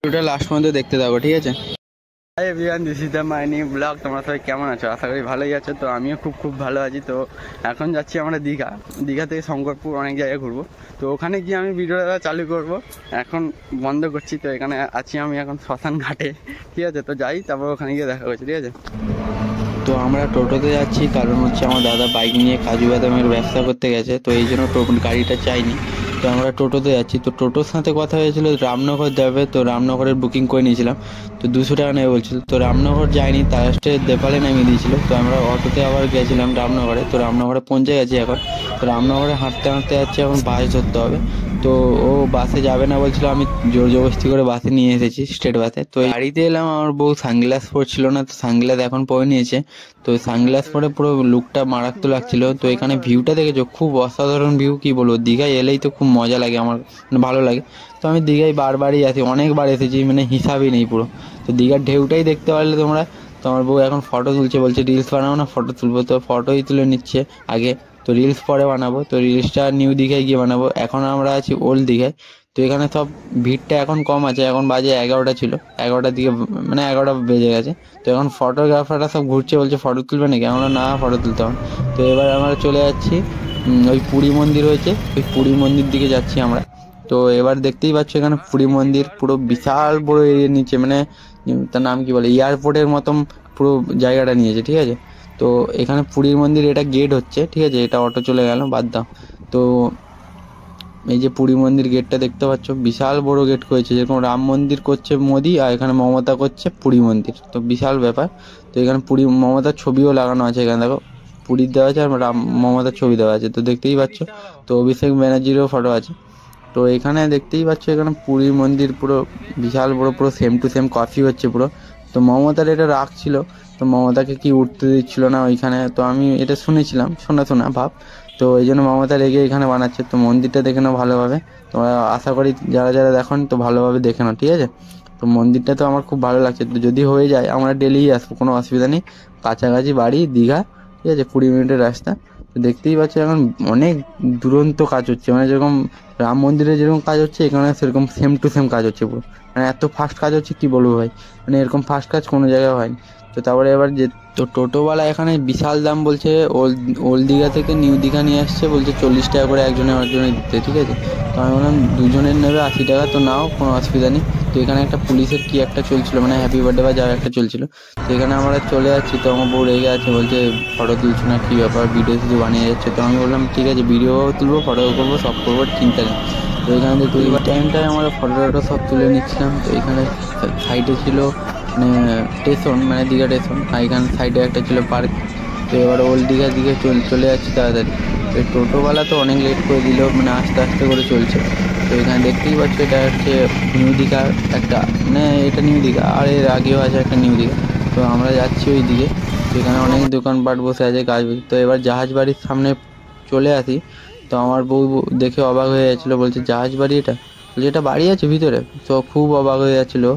ভিডিওটা লাস্ট পর্যন্ত দেখতে থাকো, ঠিক আছে? Hi everyone, this is the my new blog. তোমরা সবাই কেমন আছো? আশা করি ভালোই আছো। তো আমিও খুব ভালো আছি। তো এখন যাচ্ছি আমরা দীঘা থেকে শঙ্করপুর, অনেক জায়গায় ঘুরবো। তো ওখানে গিয়ে আমি ভিডিওটা চালু করব। এখন বন্ধ করছি। তো এখানে আছি আমি এখন শ্মশান ঘাটে, ঠিক আছে? তো যাই, তারপর ওখানে গিয়ে দেখা করছি, ঠিক আছে? তো আমরা টোটোতে যাচ্ছি, কারণ হচ্ছে আমার দাদা বাইক নিয়ে কাজু বাদামের ব্যবসা করতে গেছে, তো এই জন্য গাড়িটা চাইনি। তো আমরা টোটোতে যাচ্ছি। তো টোটোর সাথে কথা হয়েছিল রামনগর যাবে, তো রামনগরের বুকিং করে নিয়েছিলাম। তো 200 টাকা নেবে বলছিল। তো রামনগর যাইনি, তার সাথে দেপালে নামিয়ে দিয়েছিল। তো আমরা অটোতে আবার গেছিলাম রামনগরে। তো রামনগরে পৌঁছে গেছি এখন। তো রামনগরে হাঁটতে যাচ্ছি, এখন বাস ধরতে হবে। তো ও বাসে যাবে না বলছিল, আমি জোর জবরদস্তি করে বাসে নিয়ে এসেছি, স্টেট বাসে। তো গাড়িতে এলাম, আমার বউ সানগ্লাস পরছিল না, তো সানগ্লাস এখন পরে নিয়েছে। তো সানগ্লাস পরে পুরো লুকটা মারাত্মক লাগছিল। তো এখানে ভিউটা দেখেছো, খুব অসাধারণ ভিউ, কি বলবো। দীঘায় এলেই তো খুব মজা লাগে, আমার ভালো লাগে। তো আমি দীঘায় বারবারই আসি, অনেকবার এসেছি, মানে হিসাবই নেই পুরো। তো দীঘার ঢেউটাই দেখতে পারলে তোমরা। তো আমার বউ এখন ফটো তুলছে, বলছে রিলস বানাবো না, ফটো তুলবো। তো ফটোই তুলে নিচ্ছে আগে, তো রিলস পরে বানাবো। তো রিলসটা নিউ দীঘায় গিয়ে বানাবো। এখন আমরা আছি ওল্ড দীঘায়। তো এখানে সব ভিড়টা এখন কম আছে, এখন বাজে 11টা ছিল, 11টার দিকে, মানে 11টা বেজে গেছে। তো এখন ফটোগ্রাফাররা সব ঘুরছে, বলছে ফটো তুলবে নাকি? আমরা না, ফটো তুলতে হবে। তো এবার আমরা চলে যাচ্ছি ওই পুরী মন্দির হয়েছে, ওই পুরী মন্দির দিকে যাচ্ছি আমরা। তো এবার দেখতেই পাচ্ছ এখানে পুরী মন্দির পুরো বিশাল বড় এরিয়া নিচে, মানে তার নাম কি বলে, এয়ারপোর্টের মতন পুরো জায়গাটা নিয়েছে, ঠিক আছে? তো এখানে পুরীর মন্দির, এটা গেট হচ্ছে, ঠিক আছে? এটা অটো চলে গেল, বাদ দাও। তো এই যে পুরী মন্দির গেটটা দেখতে পাচ্ছ, বিশাল বড় গেট করেছে, যেরকম রাম মন্দির করছে মোদি, আর এখানে মমতা করছে পুরী মন্দির। তো বিশাল ব্যাপার। তো এখানে পুরী মমতার ছবিও লাগানো আছে, এখানে দেখো পুরীর দেওয়া আছে আর রাম মমতার ছবি দেওয়া আছে, তো দেখতেই পাচ্ছ। তো অভিষেক ব্যানার্জিরও ফটো আছে। তো এখানে দেখতেই পাচ্ছ, এখানে পুরীর মন্দির পুরো বিশাল বড়, পুরো সেম টু সেম কপি হচ্ছে পুরো। তো মমতার এটা রাখছিল, তো মমতাকে কি উঠতে দিচ্ছিল না ওইখানে। তো আমি এটা শুনেছিলাম, শোনা ভাব। তো এই জন্য মমতা রেগে এখানে বানাচ্ছে। তো মন্দিরটা দেখে নাও ভালোভাবে, তোমরা আশা করি যারা দেখেন তো ভালোভাবে দেখে নাও, ঠিক আছে? তো মন্দিরটা তো আমার খুব ভালো লাগছে। তো যদি হয়ে যায় আমরা ডেলিই আসবো, কোনো অসুবিধা নেই। কাছাকাছি বাড়ি দীঘা, ঠিক আছে? 20 মিনিটের রাস্তা। তো দেখতেই পাচ্ছ এখন অনেক দুরন্ত কাজ হচ্ছে, মানে যেরকম রাম মন্দিরে যেরকম কাজ হচ্ছে, এখানে সেরকম সেম টু সেম কাজ হচ্ছে পুরো। মানে এত ফাস্ট কাজ হচ্ছে, কি বলবো ভাই, মানে এরকম ফাস্ট কাজ কোনো জায়গায় হয়নি। তো তারপরে এবার যে তো টোটোওয়ালা এখানে বিশাল দাম বলছে, ওল্ড দীঘা থেকে নিউ দীঘা নিয়ে আসছে, বলছে 40 টাকা করে একজনের দিতে, ঠিক আছে? তো আমি বললাম দুজনের নেবে 80 টাকা, তো নাও, কোনো অসুবিধা নেই। তো এখানে একটা পুলিশের কি একটা চলছিল, মানে হ্যাপি বার্থডে বা যার একটা চলছিল। তো এখানে আমরা চলে যাচ্ছি। তো আমার বউ রেগে আছে, বলছে ফটো তুলছো না, কী ব্যাপার, ভিডিও শুধু বানিয়ে যাচ্ছে। তো আমি বললাম ঠিক আছে, ভিডিও তুলবো, ফটো করবো, সব করবো, চিন্তা নেই। তো এখানে দেখতে এই টাইমটায় আমরা ফটো সব তুলে নিচ্ছিলাম। তো এখানে সাইডে ছিল মানে স্টেশন, মানে দীঘা স্টেশন, আর এখানে সাইডে একটা ছিল পার্ক। তো এবার ওল্ড দীঘার দিকে চলে যাচ্ছি তাড়াতাড়ি। তো টোটোওয়ালা তো অনেক লেট করে দিল, মানে আস্তে আস্তে করে চলছে। তো এখানে দেখতেই পাচ্ছ, এটা হচ্ছে নিউ দীঘার একটা, মানে এটা নিউ দীঘা, আর এর আগেও আছে একটা নিউ দীঘা। তো আমরা যাচ্ছি ওই দিকে। তো এখানে অনেক দোকানপাট বসে আছে, কাজ। তো এবার জাহাজ বাড়ির সামনে চলে আসি। তো আমার বউ দেখে অবাক হয়ে যাচ্ছিলো, বলছে জাহাজ বাড়ি এটা? বলছে এটা বাড়ি আছে ভিতরে? তো খুব অবাক হয়ে যাচ্ছিলো।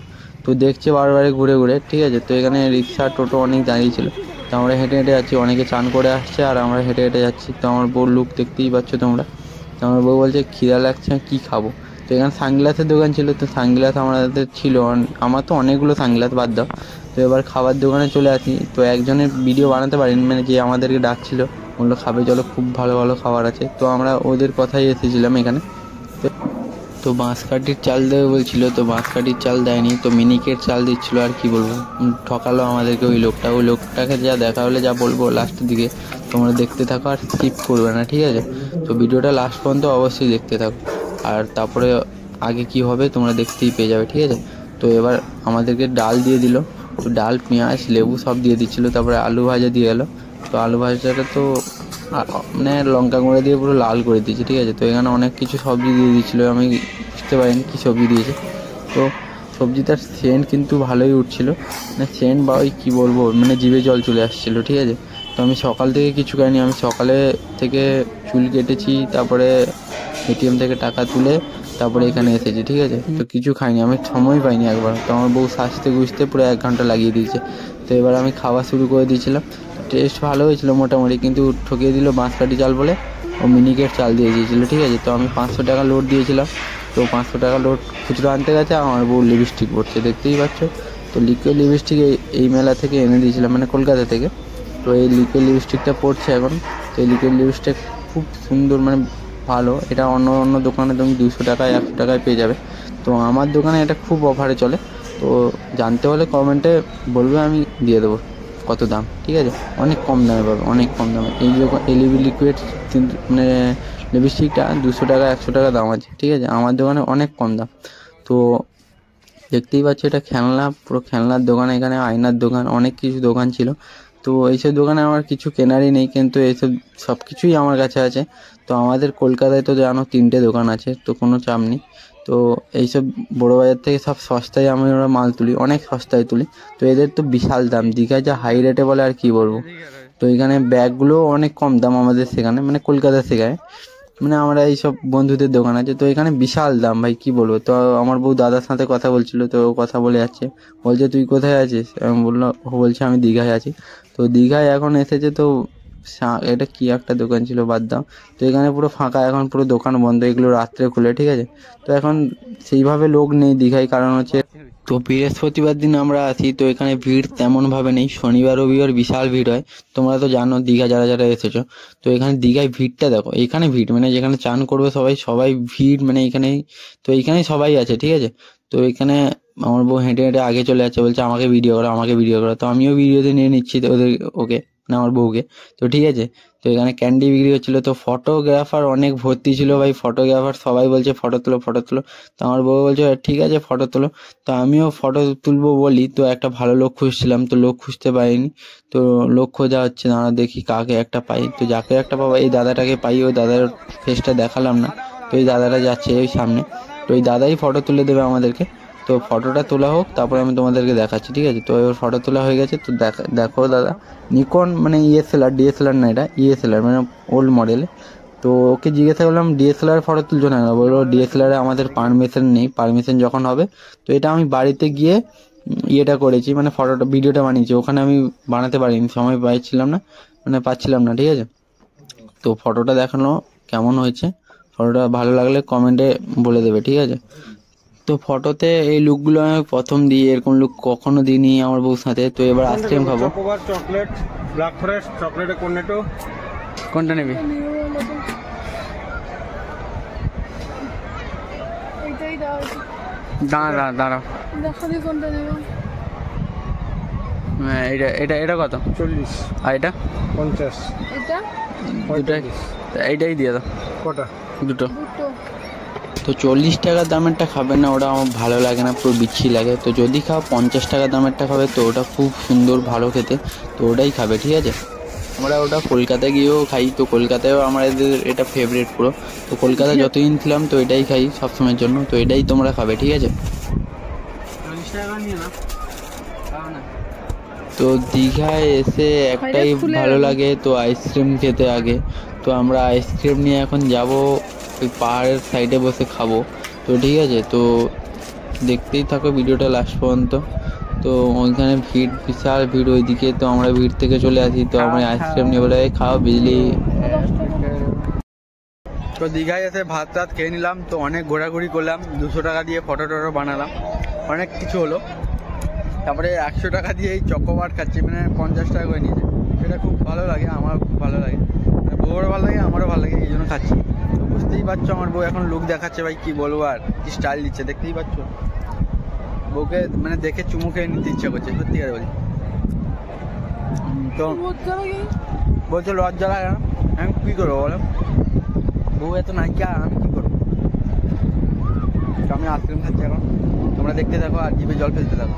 তো দেখছে বারবারে ঘুরে ঘুরে, ঠিক আছে? তো এখানে রিক্সা টোটো অনেক দাঁড়িয়ে ছিল। তো আমরা হেঁটে হেঁটে যাচ্ছি, অনেকে চান করে আসছে আর আমরা হেঁটে হেঁটে যাচ্ছি। তো আমার বউর লুক দেখতেই পাচ্ছ তোমরা। তো আমার বউ বলছে খিদা লাগছে, কি খাবো? তো এখানে সানগ্লাসের দোকান ছিল, তো সানগ্লাস আমাদের ছিল, আমার তো অনেকগুলো সানগ্লাস, বাদ দাও। তো এবার খাবার দোকানে চলে আসি। তো একজনের ভিডিও বানাতে পারিনি, মানে যে আমাদেরকে ডাকছিল, বললো খাবে চলো, খুব ভালো ভালো খাবার আছে। তো আমরা ওদের কথাই এসেছিলাম এখানে। তো বাঁশকাঠির চাল দেবে বলছিল, তো বাঁশকাঠির চাল দেয়নি, তো মিনিকেট চাল দিচ্ছিলো। আর কি বলবো, ঠকালো আমাদেরকে ওই লোকটাকে যা দেখা হলে যা বলবো লাস্টের দিকে, তোমরা দেখতে থাকো আর স্কিপ করবে না, ঠিক আছে? তো ভিডিওটা লাস্ট পর্যন্ত অবশ্যই দেখতে থাকো, আর তারপরে আগে কি হবে তোমরা দেখতেই পেয়ে যাবে, ঠিক আছে? তো এবার আমাদেরকে ডাল দিয়ে দিল। তো ডাল, পেঁয়াজ, লেবু সব দিয়ে দিচ্ছিলো। তারপরে আলু ভাজা দিয়ে গেলো। তো আলু ভাজাটা তো মানে লঙ্কা গুঁড়ো দিয়ে পুরো লাল করে দিয়েছে, ঠিক আছে? তো এখানে অনেক কিছু সবজি দিয়ে দিচ্ছিলো, আমি বুঝতে পারিনি কী সবজি দিয়েছে। তো সবজিটার সেন্ট কিন্তু ভালোই উঠছিলো, মানে সেন্ট বা ওই কী বলবো, মানে জিভে জল চলে আসছিলো, ঠিক আছে? তো আমি সকাল থেকে কিছু খাইনি, আমি সকালে থেকে চুল কেটেছি, তারপরে এটিএম থেকে টাকা তুলে তারপরে এখানে এসেছি, ঠিক আছে? তো কিছু খাইনি, আমি সময় পাইনি একবার। তো আমার বউ সাজতে গুজতে পুরো 1 ঘন্টা লাগিয়ে দিয়েছে। তো এবার আমি খাওয়া শুরু করে দিয়েছিলাম। টেস্ট ভালো হয়েছিল মোটামুটি, কিন্তু ঠকিয়ে দিল বাঁশকাঠি চাল বলে ও মিনিকেট চাল দিয়ে দিয়েছিলো, ঠিক আছে? তো আমি 500 টাকা লোড দিয়েছিলাম। তো 500 টাকা লোড খুচরো আনতে গেছে, আমার বউ লিপস্টিক পড়ছে দেখতেই পাচ্ছ। তো লিকুইড লিপস্টিক এই মেলা থেকে এনে দিয়েছিলাম, মানে কলকাতা থেকে। তো এই লিকুইড লিপস্টিকটা পড়ছে এখন। তো এই লিকুইড লিপস্টিক খুব সুন্দর, মানে ভালো। এটা অন্য দোকানে তুমি 200 টাকায় 100 টাকায় পেয়ে যাবে। তো আমার দোকানে এটা খুব অফারে চলে। তো জানতে হলে কমেন্টে বলবে, আমি দিয়ে দেবো কত দাম, ঠিক আছে? অনেক কম দামে পাবে, অনেক কম দামে। এই লিকুইড মানে লিপস্টিকটা 200 টাকা 100 টাকা দাম আছে, ঠিক আছে? আমার দোকানে অনেক কম দাম। তো দেখতেই পাচ্ছ এটা খেলনা, পুরো খেলনার দোকান। এখানে আয়নার দোকান, অনেক কিছু দোকান ছিল। তো এইসব দোকানে আমার কিছু কেনারই নেই, কিন্তু এইসব সব কিছুই আমার কাছে আছে। তো আমাদের কলকাতায় তো জানো 3টে দোকান আছে, তো কোনো চাপ নেই। তো এইসব বড় বাজার থেকে সব সস্তায় আমরা মাল তুলি, অনেক সস্তায় তুলি। তো এদের তো বিশাল দাম, দীঘায় যা হাই রেটে বলে আর কি বলবো। তো এখানে ব্যাগগুলো অনেক কম দাম আমাদের সেখানে, মানে কলকাতা সেখানে, মানে আমরা এইসব বন্ধুদের দোকান আছে। তো এখানে বিশাল দাম ভাই, কি বলবো। তো আমার বউ দাদার সাথে কথা বলছিল, তো কথা বলে যাচ্ছে, বলছে তুই কোথায় আছিস? আমি বলছে আমি দীঘায় আছি। তো দীঘায় এখন এসেছে। তো এটা কি একটা দোকান ছিল, বাদ দাও। তো এখানে পুরো ফাঁকা, এখন পুরো দোকান বন্ধ, এগুলো রাত্রে খুলে, ঠিক আছে? তো এখন সেইভাবে লোক নেই দীঘায়, কারণ হচ্ছে তো বৃহস্পতিবার দিন আমরা আসি, তো এখানে ভিড় তেমনভাবে নেই। শনিবার রবিবার বিশাল ভিড় হয়, তোমরা তো জানো দীঘা যারা যারা এসেছো। তো এখানে দীঘায় ভিড়টা দেখো, এখানে ভিড় মানে যেখানে চান করবে সবাই ভিড়, মানে এখানেই। তো এইখানেই সবাই আছে, ঠিক আছে? তো এখানে আমার বউ হেঁটে হেঁটে আগে চলে যাচ্ছে, বলছে আমাকে ভিডিও করো, আমাকে ভিডিও করো। তো আমিও ভিডিওতে নিয়ে নিচ্ছি ওকে, মানে আমার বউকে। তো ঠিক আছে। তো এখানে ক্যান্ডি বিক্রি হচ্ছিলো। তো ফটোগ্রাফার অনেক ভর্তি ছিল ভাই, ফটোগ্রাফার সবাই বলছে ফটো তোলো ফটো তোলো। তো আমার বউ বলছে ঠিক আছে ফটো তোলো। তো আমিও ফটো তুলবো বলি, তো একটা ভালো লোক খুঁজছিলাম, তো লোক খুঁজতে পারিনি। তো লোক খোঁজা হচ্ছে, দাঁড়া দেখি কাকে একটা পাই। তো যাকে একটা পাবো, এই দাদাটাকে পাই। ওই দাদার ফেসটা দেখালাম না। তো এই দাদাটা যাচ্ছে ওই সামনে, তো ওই দাদাই ফটো তুলে দেবে আমাদেরকে। তো ফটোটা তোলা হোক, তারপরে আমি তোমাদেরকে দেখাচ্ছি, ঠিক আছে? তো ওর ফটো তোলা হয়ে গেছে। তো দেখো দাদা, নিকন মানে ডিএসএলআর না, এটা ইএসএলআর মানে ওল্ড মডেলে। তো ওকে জিজ্ঞাসা করলাম ডিএসএলআর ফটো তুলছো না? বললো ডিএসএলআরে আমাদের পারমিশন নেই, পারমিশন যখন হবে। তো এটা আমি বাড়িতে গিয়ে ইয়েটা করেছি, মানে ভিডিওটা বানিয়েছি। ওখানে আমি বানাতে পারিনি, সময় পাচ্ছিলাম না, ঠিক আছে? তো ফটোটা দেখানো কেমন হয়েছে, ফটোটা ভালো লাগলে কমেন্টে বলে দেবে, ঠিক আছে? তো ফটোতে এই লুকগুলো আমি প্রথম দিই, এরকম লুক কখনো দিইনি আমার বউর সাথে। তো এবার আইসক্রিম খাবো। চকলেট, ব্ল্যাক ফরেস্ট, চকলেটে কর্নেটো, কোনটা নিবি? দাঁড়া এটা কত? 40। আর এটা 50। এইটাই দিয়ে দাও। কটা? দুটো। তো 40 টাকা দামেরটা খাবে না, ওটা আমার ভালো লাগে না, পুরো বিচ্ছি লাগে। তো যদি খাও 50 টাকা দামেরটা খাবে, তো ওটা খুব সুন্দর ভালো খেতে, তো ওটাই খাবে, ঠিক আছে? আমরা ওটা কলকাতায় গিয়েও খাই। তো কলকাতায়ও আমাদের এটা ফেভারিট পুরো। তো কলকাতায় যতদিন ছিলাম তো এটাই খাই সবসময়ের জন্য। তো এটাই তোমরা খাবে, ঠিক আছে? 40 টাকা নিয়ে না। তো দীঘায় এসে একটাই ভালো লাগে, তো আইসক্রিম খেতে আগে। তো আমরা আইসক্রিম নিয়ে এখন যাব ওই পাহাড়ের সাইডে বসে খাবো। তো ঠিক আছে, তো দেখতেই থাকো ভিডিওটা লাস্ট পর্যন্ত। তো ওইখানে ভিড়, বিশাল ভিড় ওইদিকে। তো আমরা ভিড় থেকে চলে আসি। তো আমরা আইসক্রিম নিয়ে বলে খাও বিজলি। তো দীঘায় এসে ভাত টাত খেয়ে নিলাম। তো অনেক ঘোরাঘুরি করলাম, 200 টাকা দিয়ে ফটো টটো বানালাম, অনেক কিছু হলো। তারপরে 100 টাকা দিয়ে এই চকোবার খাচ্ছি, মানে 50 টাকা করে নিয়েছে। সেটা খুব ভালো লাগে, আমার খুব ভালো লাগে, বউরও ভালো লাগে, আমারও ভালো লাগে, এই জন্য খাচ্ছি। তো বুঝতেই পারছো আমার বউ এখন লুক দেখাচ্ছে ভাই, কি বলবো আর, কি স্টাইল দিচ্ছে দেখতেই পাচ্ছ। বউকে মানে দেখে চুমু খেয়ে নিতে ইচ্ছা করছে, সত্যি করে বলছি। তো বলছো লজ্জা লাগে না, আমি কী করবো বলো? বউ এত নায়িকা, আমি কী করবো? তো আমি আইসক্রিম খাচ্ছি এখন, তোমরা দেখতে থাকো আর জিভে জল ফেলতে থাকো।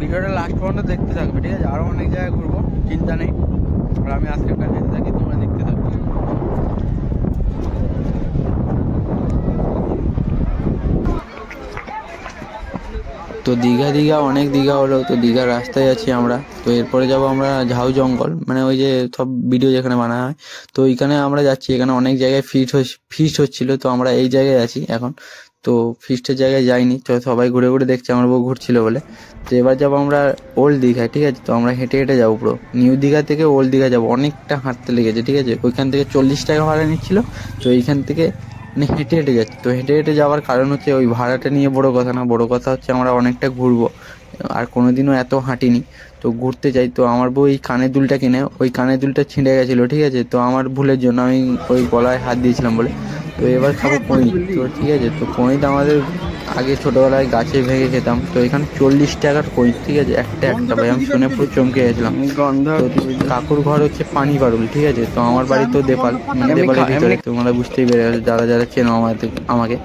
ভিডিওটা লাস্ট পর্যন্ত দেখতে থাকবে, ঠিক আছে? আরও অনেক জায়গায় ঘুরবো, চিন্তা নেই। আর আমি আইসক্রিমটা খেতে থাকি, তোমরা দেখতে থাকো। তো দীঘা অনেক দীঘা হলো। তো দীঘার রাস্তায় আছি আমরা। তো এরপরে যাবো আমরা ঝাউ জঙ্গল, মানে ওই যে সব ভিডিও যেখানে বানানো হয়, তো ওইখানে আমরা যাচ্ছি। এখানে অনেক জায়গায় ফিস্ট হচ্ছিল, তো আমরা এই জায়গায় আছি এখন। তো ফিস্টের জায়গায় যাইনি, তো সবাই ঘুরে ঘুরে দেখছে, আমার বউ ঘুরছিল বলে। তো এবার যাবো আমরা ওল্ড দীঘায়, ঠিক আছে? তো আমরা হেঁটে হেঁটে যাবো পুরো নিউ দীঘা থেকে ওল্ড দীঘা যাবো, অনেকটা হাঁটতে লেগেছে, ঠিক আছে? ওইখান থেকে 40 টাকা ভাড়া নিচ্ছিল। তো এইখান থেকে মানে হেঁটে হেঁটে যাচ্ছি। তো হেঁটে হেঁটে যাওয়ার কারণ হচ্ছে ওই ভাড়াটা নিয়ে বড় কথা না, বড় কথা হচ্ছে আমরা অনেকটা ঘুরবো, আর কোনোদিনও এত হাঁটিনি, তো ঘুরতে যাই। তো আমার বউ এই কানের দুলটা কিনে, ওই কানের দুলটা ছিঁড়ে গেছিলো, ঠিক আছে, তো আমার ভুলের জন্য আমি ওই গলায় হাত দিয়েছিলাম বলে। তো এবার খাবো কইত, তো ঠিক আছে, তো কইত আমাদের আগে ছোটোবেলায় গাছে ভেঙে খেতাম, তো এখানে 40 টাকার কইত, ঠিক আছে, একটা ভাই আমি শুনে পুরো চমকে গেছিলাম। তো কাকুর ঘর হচ্ছে পানি পারুল, ঠিক আছে, তো আমার বাড়ি তো দেপাল, মানে দেপালের ভিতরে, তোমরা বুঝতেই পেরে গেছো যারা যারা চেনো আমাকে।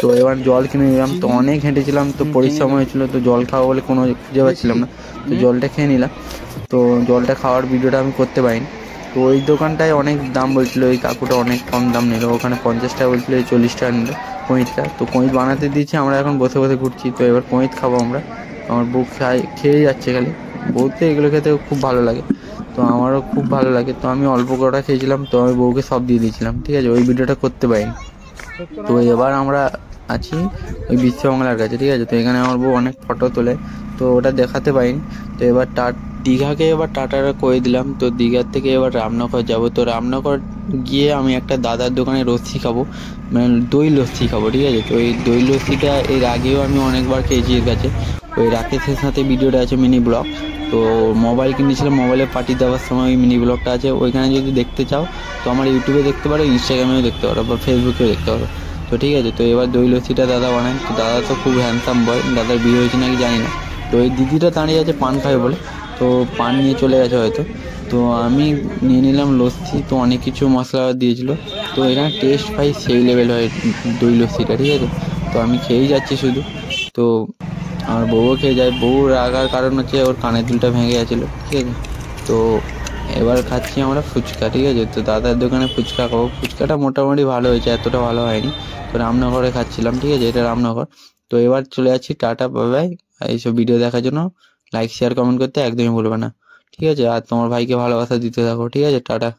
তো এবার জল কিনে নিলাম, তো অনেক হেঁটেছিলাম, তো পরিশ্রম হয়েছিল, তো জল খাওয়া বলে কোনো খুঁজে পাচ্ছিলাম না, তো জলটা খেয়ে নিলাম। তো জলটা খাওয়ার ভিডিওটা আমি করতে পারিনি। তো ওই দোকানটায় অনেক দাম বলছিলো, ওই কাকুটা অনেক কম দাম নিল, ওখানে 50 টাকা বলছিলো, 40 টাকা নিল কইঁচটা। তো কইঁচ বানাতে দিয়েছি, আমরা এখন বসে বসে ঘুরছি। তো এবার কইঁচ খাবো আমরা, আমার বউ খেয়ে যাচ্ছে খালি, বউতে এগুলো খেতে খুব ভালো লাগে, তো আমারও খুব ভালো লাগে। তো আমি অল্প কটা খেয়েছিলাম, তো আমি বউকে সব দিয়ে দিয়েছিলাম, ঠিক আছে, ওই ভিডিওটা করতে পারিনি। তো এবার আমরা আছি ওই বিশ্ববাংলার কাছে, ঠিক আছে, তো এখানে আমার বউ অনেক ফটো তোলে, তো ওটা দেখাতে পারিনি। তো এবার দীঘাকে এবার টাটাটা করে দিলাম। তো দীঘার থেকে এবার রামনগর যাব। তো রামনগর গিয়ে আমি একটা দাদার দোকানে লস্যি খাবো, মানে দই লস্যি খাবো, ঠিক আছে। তো এই দই লস্যিটা এর আগেও আমি অনেকবার খেয়েছি এর কাছে, ওই রাকেশের সাথে ভিডিওটা আছে মিনি ব্লগ। তো মোবাইল কিনেছিলাম, মোবাইলে পাঠিয়ে দেওয়ার সময় ওই মিনি ব্লগটা আছে, ওইখানে যদি দেখতে চাও তো আমার ইউটিউবে দেখতে পারো, ইনস্টাগ্রামেও দেখতে পারো, বা ফেসবুকেও দেখতে পারো। তো ঠিক আছে, তো এবার দই লস্যিটা দাদা বানায়। তো দাদা তো খুব হ্যান্ডসাম বয়, দাদার বিয়ে হয়েছে নাকি জানি না। তো এই দিদিটা দাঁড়িয়ে আছে পান খাবে বলে, তো পান নিয়ে চলে গেছে হয়তো। তো আমি নিয়ে নিলাম লস্যি, তো অনেক কিছু মশলা দিয়েছিল, তো এখানে টেস্ট পাই সেই লেভেল হয় দই লস্যিটা, ঠিক আছে। তো আমি খেয়েই যাচ্ছি শুধু। তো আমার বউও খেয়ে যায়, বউ রাগার কারণ হচ্ছে ওর কানের দুলটা ভেঙে গেছিলো, ঠিক আছে। তো এবার খাচ্ছি আমরা ফুচকা, ঠিক আছে, তো দাদার দোকানে ফুচকা খাবো। ফুচকাটা মোটামুটি ভালো হয়েছে, এতটা ভালো হয়নি। তো রামনগরে খাচ্ছিলাম, ঠিক আছে, এটা রামনগর। তো এবার চলে যাচ্ছি, টাটা বাই বাই। এইসব ভিডিও দেখার জন্য লাইক শেয়ার কমেন্ট করতে একদমই ভুলবে না, ঠিক আছে, আর তোমার ভাইকে ভালোবাসা দিতে থাকো, ঠিক আছে, টাটা।